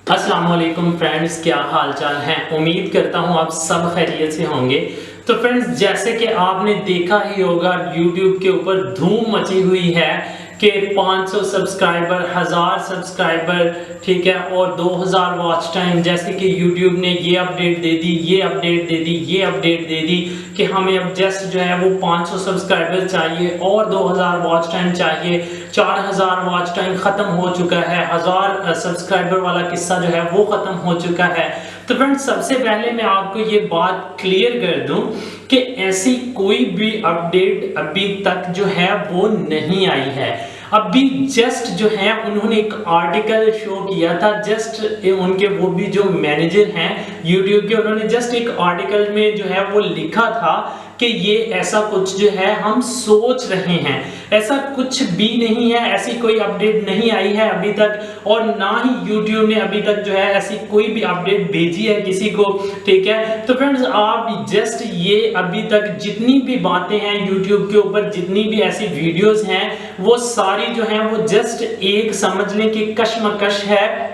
अस्सलाम वालेकुम फ्रेंड्स, क्या हाल चाल है। उम्मीद करता हूँ आप सब खैरियत से होंगे। तो फ्रेंड्स, जैसे कि आपने देखा ही होगा YouTube के ऊपर धूम मची हुई है कि 500 सब्सक्राइबर, 1000 सब्सक्राइबर, ठीक है, और 2000 वॉच टाइम। जैसे कि YouTube ने ये अपडेट दे दी, ये अपडेट दे दी, ये अपडेट दे दी कि हमें अब जस्ट जो है वो 500 सब्सक्राइबर चाहिए और 2000 वॉच टाइम चाहिए। 4000 वॉच टाइम खत्म हो चुका है, 1000 सब्सक्राइबर वाला किस्सा जो है वो खत्म हो चुका है। तो फ्रेंड्स, सबसे पहले मैं आपको ये बात क्लियर कर दूं कि ऐसी कोई भी अपडेट अभी तक जो है वो नहीं आई है। अभी जस्ट जो है उन्होंने एक आर्टिकल शो किया था, जस्ट उनके वो भी जो मैनेजर हैं YouTube के, उन्होंने जस्ट एक आर्टिकल में जो है वो लिखा था कि ये ऐसा कुछ जो है हम सोच रहे हैं। ऐसा कुछ भी नहीं है, ऐसी कोई अपडेट नहीं आई है अभी तक, और ना ही YouTube ने अभी तक जो है ऐसी कोई भी अपडेट भेजी है किसी को, ठीक है। तो फ्रेंड्स, आप जस्ट ये अभी तक जितनी भी बातें हैं YouTube के ऊपर, जितनी भी ऐसी वीडियोस हैं, वो सारी जो हैं वो जस्ट एक समझ लें कि कशमकश है।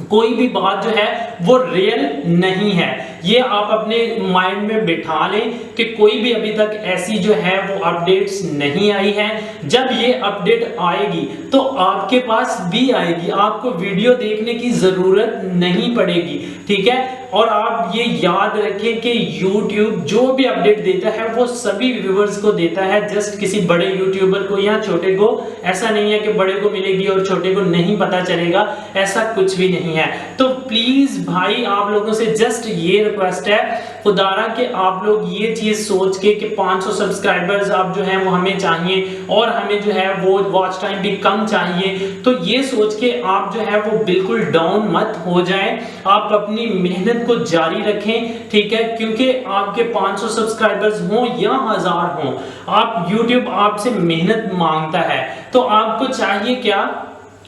कोई भी बात जो है वो रियल नहीं है। ये आप अपने माइंड में बिठा लें कि कोई भी अभी तक ऐसी जो है वो अपडेट्स नहीं आई है। जब ये अपडेट आएगी तो आपके पास भी आएगी, आपको वीडियो देखने की जरूरत नहीं पड़ेगी, ठीक है। और आप ये याद रखें कि YouTube जो भी अपडेट देता है वो सभी व्यूअर्स को देता है, जस्ट किसी बड़े यूट्यूबर को या छोटे को ऐसा नहीं है कि बड़े को मिलेगी और छोटे को नहीं पता चलेगा, ऐसा कुछ भी नहीं है। तो प्लीज भाई, आप लोगों से जस्ट ये रिक्वेस्ट है खुदारा कि आप लोग ये चीज सोच के कि 500 सब्सक्राइबर्स आप जो हैं वो हमें चाहिए और हमें जो है वो वॉच टाइम भी कम चाहिए, तो ये सोच के आप जो है वो बिल्कुल डाउन मत हो जाएं। आप अपनी मेहनत को जारी रखें, ठीक है, क्योंकि आपके 500 सब्सक्राइबर्स हों या 1000 हों, आप YouTube आपसे मेहनत मांगता है। तो आपको चाहिए क्या?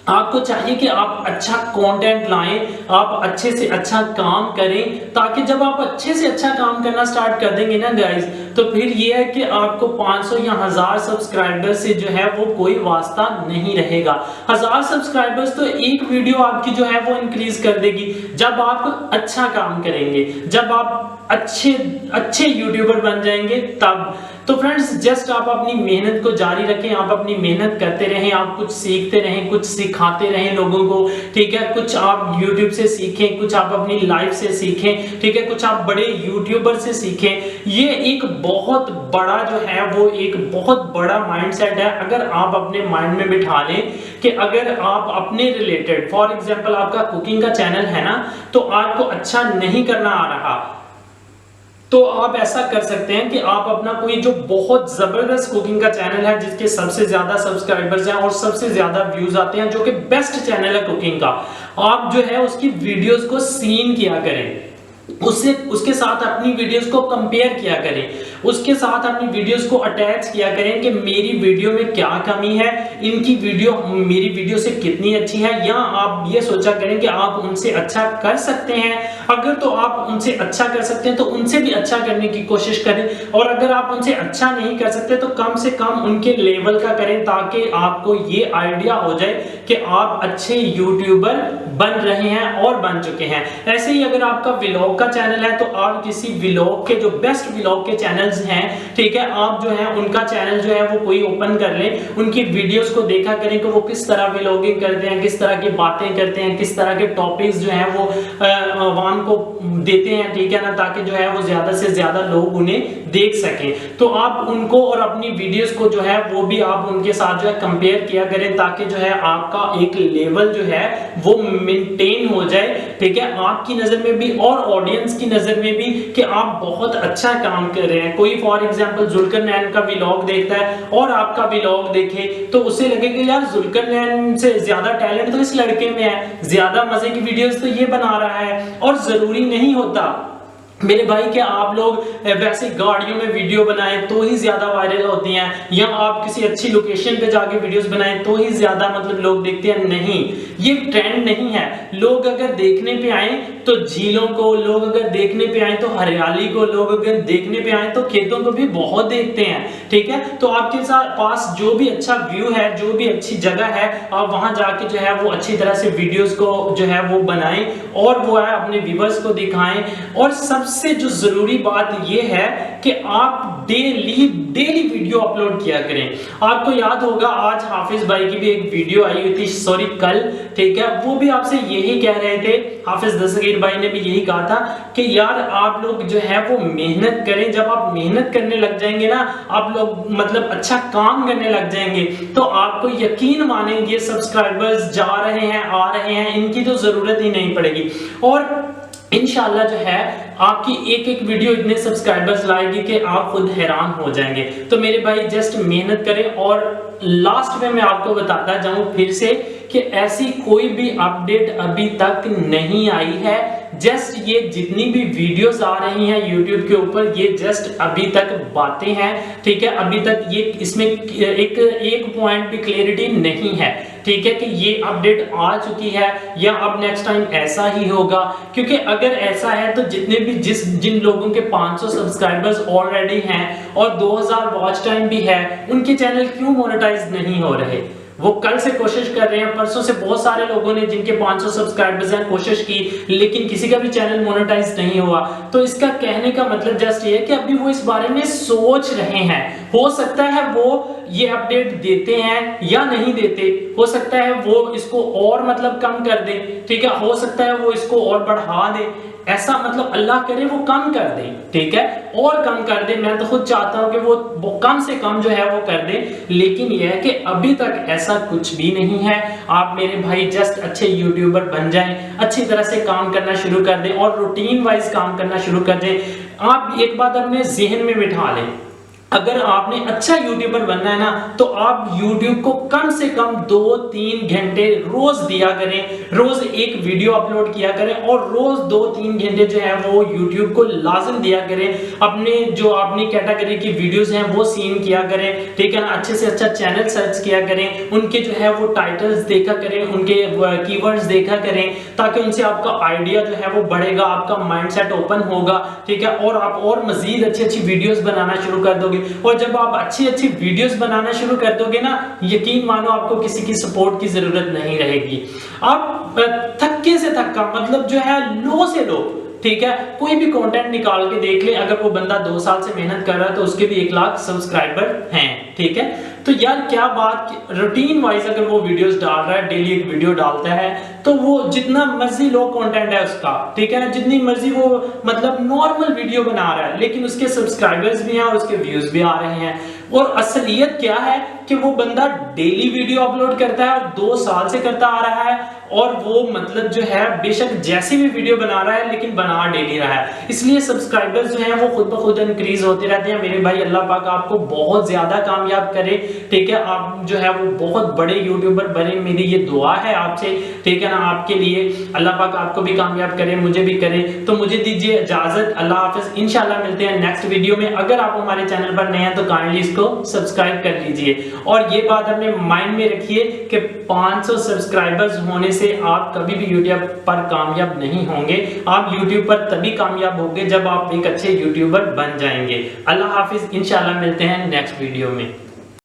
आपको चाहिए कि आप अच्छा कंटेंट लाएं, आप अच्छे से अच्छा काम करें, ताकि जब आप अच्छे से अच्छा काम करना स्टार्ट कर देंगे ना गाइस, तो फिर ये है कि आपको 500 या 1000 सब्सक्राइबर्स से जो है वो कोई वास्ता नहीं रहेगा। 1000 सब्सक्राइबर्स तो एक वीडियो आपकी जो है वो इंक्रीज कर देगी जब आप अच्छा काम करेंगे, जब आप अच्छे यूट्यूबर बन जाएंगे तब। तो फ्रेंड्स, जस्ट आप अपनी मेहनत को जारी रखें, आप अपनी मेहनत करते रहें, आप कुछ सीखते रहें, कुछ सिखाते रहें लोगों को, ठीक है। कुछ आप YouTube से सीखें, कुछ आप अपनी लाइफ से सीखें, ठीक है, कुछ आप बड़े यूट्यूबर से सीखें। ये एक बहुत बड़ा जो है वो एक बहुत बड़ा माइंडसेट है। अगर आप अपने माइंड में बिठा लें कि अगर आप अपने रिलेटेड, फॉर एग्जांपल आपका कुकिंग का चैनल है ना, तो आपको अच्छा नहीं करना आ रहा, तो आप ऐसा कर सकते हैं कि आप अपना कोई जो बहुत जबरदस्त कुकिंग का चैनल है, जिसके सबसे ज्यादा सब्सक्राइबर्स हैं और सबसे ज्यादा व्यूज आते हैं, जो कि बेस्ट चैनल है कुकिंग का, आप जो है उसकी वीडियोस को सीन किया करें, उसके साथ अपनी वीडियोस को कंपेयर किया करें, उसके साथ अपनी वीडियोस को अटैच किया करें कि मेरी वीडियो में क्या कमी है, इनकी वीडियो मेरी वीडियो से कितनी अच्छी है। या आप ये सोचा करें कि आप उनसे अच्छा कर सकते हैं, अगर तो आप उनसे अच्छा कर सकते हैं तो उनसे भी अच्छा करने की कोशिश करें, और अगर आप उनसे अच्छा नहीं कर सकते तो कम से कम उनके लेवल का करें, ताकि आपको ये आइडिया हो जाए कि आप अच्छे यूट्यूबर बन रहे हैं और बन चुके हैं। ऐसे ही अगर आपका व्लॉग का चैनल है तो आप किसी व्लॉग के जो बेस्ट व्लॉग के चैनल्स हैं, ठीक है, आप जो है उनका चैनल जो है वो कोई ओपन कर लें, उनकी वीडियोस को देखा करें कि वो किस तरह व्लॉगिंग करते हैं, किस तरह की बातें करते हैं, किस तरह के टॉपिक्स जो है वो आवाम को देते हैं, ठीक है ना, ताकि जो है वो ज्यादा से ज्यादा लोग उन्हें देख सकें। तो आप उनको और अपनी वीडियोस को जो है वो भी आप उनके साथ जो है कंपेयर किया करें, ताकि जो है आपका एक लेवल जो है वो मेंटेन हो जाए, ठीक है, आपकी नजर में भी और ऑडियंस की नजर में भी, कि आप बहुत अच्छा काम कर रहे हैं। कोई फॉर एग्जांपल जुल्करनैन का व्लॉग देखता है और आपका व्लॉग देखे तो उसे लगे कि यार जुल्करनैन से ज्यादा टैलेंट तो इस लड़के में है, ज्यादा मजे की वीडियोस तो ये बना रहा है। और जरूरी नहीं होता मेरे भाई क्या आप लोग वैसे गाड़ियों में वीडियो बनाएं तो ही ज्यादा वायरल होती हैं, या आप किसी अच्छी लोकेशन पे जाके वीडियोस बनाएं तो ही ज्यादा मतलब लोग देखते हैं? नहीं, ये ट्रेंड नहीं है। लोग अगर देखने पे आए तो झीलों को, लोग अगर देखने पे आए तो हरियाली को, लोग अगर देखने पे आए तो खेतों को भी बहुत देखते हैं, ठीक है। तो आपके साथ पास जो भी अच्छा व्यू है, जो भी अच्छी जगह है, आप वहां जाके जो है वो अच्छी तरह से वीडियोस को जो है वो बनाएं और वो है अपने व्यूअर्स को दिखाएं। और सबसे जो जरूरी बात ये है कि आप डेली वीडियो अपलोड किया करें। आपको याद होगा आज हाफिज भाई की भी एक वीडियो आई हुई थी, सॉरी कल, ठीक है, वो भी आपसे यही कह रहे थे, हाफिज दस्तगीर भाई ने भी यही कहा था कि यार आप लोग जो है वो मेहनत करें। जब आप मेहनत करने लग जाएंगे ना, आप लोग मतलब अच्छा काम करने लग जाएंगे, तो आपको यकीन माने ये सब्सक्राइबर्स जा रहे हैं, आ रहे हैं, इनकी तो जरूरत ही नहीं पड़ेगी। और इंशाल्लाह जो है आपकी एक एक वीडियो इतने सब्सक्राइबर्स लाएगी कि आप खुद हैरान हो जाएंगे। तो मेरे भाई जस्ट मेहनत करें। और लास्ट में मैं आपको बताता जाऊं फिर से कि ऐसी कोई भी अपडेट अभी तक नहीं आई है। जस्ट ये जितनी भी वीडियोस आ रही हैं YouTube के ऊपर, ये जस्ट अभी तक बातें हैं, ठीक है। अभी तक ये इसमें एक पॉइंट भी क्लियरिटी नहीं है, ठीक है, कि ये अपडेट आ चुकी है या अब नेक्स्ट टाइम ऐसा ही होगा। क्योंकि अगर ऐसा है तो जितने भी जिन लोगों के 500 सब्सक्राइबर्स ऑलरेडी हैं और 2000 वॉच टाइम भी है, उनके चैनल क्यों मोनेटाइज नहीं हो रहे? वो कल से कोशिश कर रहे हैं, परसों से बहुत सारे लोगों ने जिनके 500 सब्सक्राइबर्स हैं कोशिश की, लेकिन किसी का भी चैनल मोनेटाइज नहीं हुआ। तो इसका कहने का मतलब जस्ट ये है कि अभी वो इस बारे में सोच रहे हैं। हो सकता है वो ये अपडेट देते हैं या नहीं देते, हो सकता है वो इसको और मतलब कम कर दे, ठीक है, हो सकता है वो इसको और बढ़ा दे, ऐसा मतलब अल्लाह करे वो कम कर दे, ठीक है, और कम कर दे। मैं तो खुद चाहता हूं कि वो कम से कम जो है वो कर दे, लेकिन यह है कि अभी तक ऐसा कुछ भी नहीं है। आप मेरे भाई जस्ट अच्छे यूट्यूबर बन जाएं, अच्छी तरह से काम करना शुरू कर दें और रूटीन वाइज काम करना शुरू कर दें। आप एक बात अपने जहन में बिठा लें, अगर आपने अच्छा यूट्यूबर बनना है ना, तो आप यूट्यूब को कम से कम 2-3 घंटे रोज दिया करें, रोज एक वीडियो अपलोड किया करें और रोज 2-3 घंटे जो है वो यूट्यूब को लाजिम दिया करें। अपने जो अपनी कैटेगरी की वीडियोस हैं वो सीन किया करें, ठीक है ना, अच्छे से अच्छा चैनल सर्च किया करें, उनके जो है वो टाइटल्स देखा करें, उनके कीवर्ड्स देखा करें, ताकि उनसे आपका आइडिया जो है वो बढ़ेगा, आपका माइंडसेट ओपन होगा, ठीक है, और आप और मजीद अच्छी वीडियोस बनाना शुरू कर दोगे। और जब आप अच्छी वीडियोस बनाना शुरू कर दोगे ना, यकीन मानो आपको किसी की सपोर्ट की जरूरत नहीं रहेगी। आप थक्के से थक्का मतलब जो है लो से लो, ठीक है, कोई भी कंटेंट निकाल के देख ले, अगर वो बंदा 2 साल से मेहनत कर रहा है तो उसके भी 1 लाख सब्सक्राइबर हैं, ठीक है। तो यार क्या बात, रूटीन वाइज अगर वो वीडियोस डाल रहा है, डेली एक वीडियो डालता है, तो वो जितना मर्जी लो कंटेंट है उसका, ठीक है ना, जितनी मर्जी वो मतलब नॉर्मल वीडियो बना रहा है, लेकिन उसके सब्सक्राइबर्स भी हैं और उसके व्यूज भी आ रहे हैं। और असलियत क्या है कि वो बंदा डेली वीडियो अपलोड करता है और 2 साल से करता आ रहा है, और वो मतलब जो है बेशक जैसी भी वीडियो बना रहा है लेकिन बना डेली रहा है, इसलिए सब्सक्राइबर्स जो हैं वो खुद ब खुद इंक्रीज होते रहते हैं। मेरे भाई अल्लाह पाक आपको बहुत ज्यादा कामयाब करे, ठीक है, आप जो है वो बहुत बड़े यूट्यूबर बने, मेरी ये दुआ है आपसे, ठीक है ना, आपके लिए। अल्लाह पाक आपको भी कामयाब करे, मुझे भी करे। तो मुझे दीजिए इजाजत, अल्लाह हाफिज, इंशाल्लाह मिलते हैं नेक्स्ट वीडियो में। अगर आप हमारे चैनल पर नए हैं तो काइंडली इसको सब्सक्राइब कर लीजिए, और ये बात अपने माइंड में रखिए कि 500 सब्सक्राइबर्स होने से आप कभी भी यूट्यूब पर कामयाब नहीं होंगे। आप यूट्यूब पर तभी कामयाब होंगे जब आप एक अच्छे यूट्यूबर बन जाएंगे। अल्लाह हाफिज, इंशाल्लाह मिलते हैं नेक्स्ट वीडियो में।